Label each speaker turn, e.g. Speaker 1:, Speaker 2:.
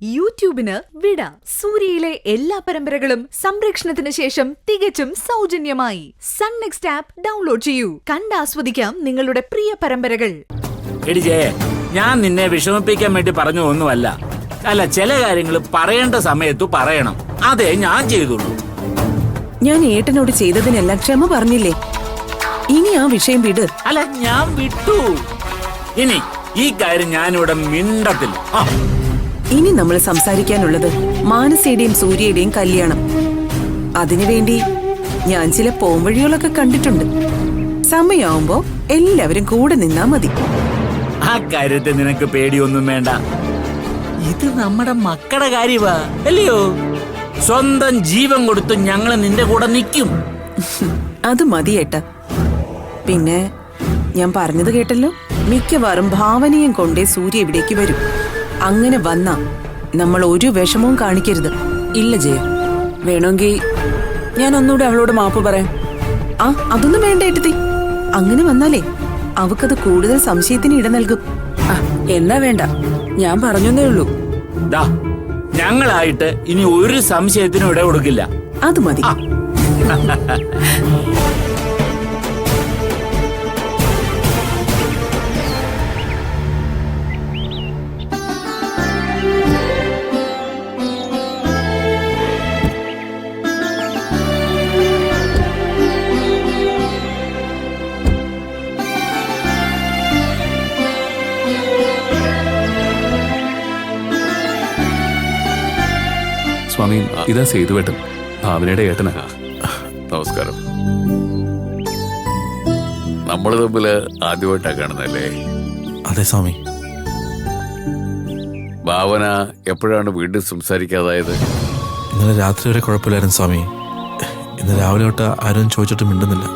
Speaker 1: യൂട്യൂബിന് വിട. സൂര്യയിലെ എല്ലാ പരമ്പരകളും സംരക്ഷണത്തിന് ശേഷം തികച്ചും സൗജന്യമായി സൺ നെക്സ്റ്റ് ആപ്പ് ഡൗൺലോഡ് ചെയ്യൂ. കണ്ടാസ്വദിക്കാം നിങ്ങളുടെ പ്രിയ പരമ്പരകൾ.
Speaker 2: ഞാൻ നിന്നെ വിഷമിപ്പിക്കാൻ വേണ്ടി പറഞ്ഞു ഒന്നുമല്ല. അല്ല, ചില കാര്യങ്ങൾ പറയേണ്ട സമയത്ത് പറയണം. അതേ ഞാൻ ചെയ്തുള്ളൂ.
Speaker 3: ഞാൻ ഏട്ടനോട് ചെയ്തതിനെല്ലാം ക്ഷമ പറഞ്ഞില്ലേ? ഇനി ആ വിഷയം വിട്.
Speaker 2: അല്ല, ഞാൻ വിട്ടു. ഇനി ഈ കാര്യം ഞാനിവിടെ മിണ്ടത്തില്ല.
Speaker 3: ഇനി നമ്മൾ സംസാരിക്കാനുള്ളത് മാനസയുടെയും സൂര്യയുടെയും കല്യാണം. അതിനുവേണ്ടി ഞാൻ ചില പോംവഴികളൊക്കെ കണ്ടിട്ടുണ്ട്. സമയമാവുമ്പോ എല്ലാവരും കൂടെ നിന്നാ മതി.
Speaker 2: ആ കാര്യത്തെ നിനക്ക് പേടിയൊന്നും വേണ്ട. ഇത് നമ്മുടെ മക്കളുടെ കാര്യവാ, അല്ലയോ? സ്വന്തം ജീവൻ കൊടുത്ത് ഞങ്ങള് നിന്റെ കൂടെ നിൽക്കും.
Speaker 3: അത് മതി ഏട്ടാ. പിന്നെ ഞാൻ പറഞ്ഞത് കേട്ടല്ലോ, മിക്കവാറും ഭാവനയും കൊണ്ടേ സൂര്യ ഇവിടേക്ക് വരും. അങ്ങനെ വന്നാ നമ്മൾ ഒരു വിഷമവും കാണിക്കരുത്.
Speaker 4: ഇല്ല ജയ, വേണമെങ്കിൽ ഞാൻ ഒന്നുകൂടെ അവളോട് മാപ്പ് പറയാം.
Speaker 3: അതൊന്നും വേണ്ട ഏട്ടത്തി. അങ്ങനെ വന്നാലേ അവക്കത് കൂടുതൽ സംശയത്തിന് ഇട നൽകും.
Speaker 4: എന്നാ വേണ്ട, ഞാൻ പറഞ്ഞേ ഉള്ളൂ.
Speaker 2: ഞങ്ങളായിട്ട് ഇനി ഒരു സംശയത്തിനും ഇട കൊടുക്കില്ല.
Speaker 3: അത് മതി.
Speaker 5: സ്വാമി, ഇതാ സേതുവേട്ടൻ, ഭാവനയുടെ ഏട്ടനാ.
Speaker 6: നമസ്കാരം. നമ്മൾ തമ്മില് ആദ്യമായിട്ടാ കാണുന്നല്ലേ?
Speaker 7: അതെ സ്വാമി.
Speaker 6: ഭാവന എപ്പോഴാണ് വീണ്ടും സംസാരിക്കാതായത്?
Speaker 7: ഇന്നലെ രാത്രി വരെ കുഴപ്പമില്ലായിരുന്നു സ്വാമി. ഇന്ന് രാവിലെ തൊട്ട് ആരും ചോദിച്ചിട്ട് മിണ്ടുന്നില്ല.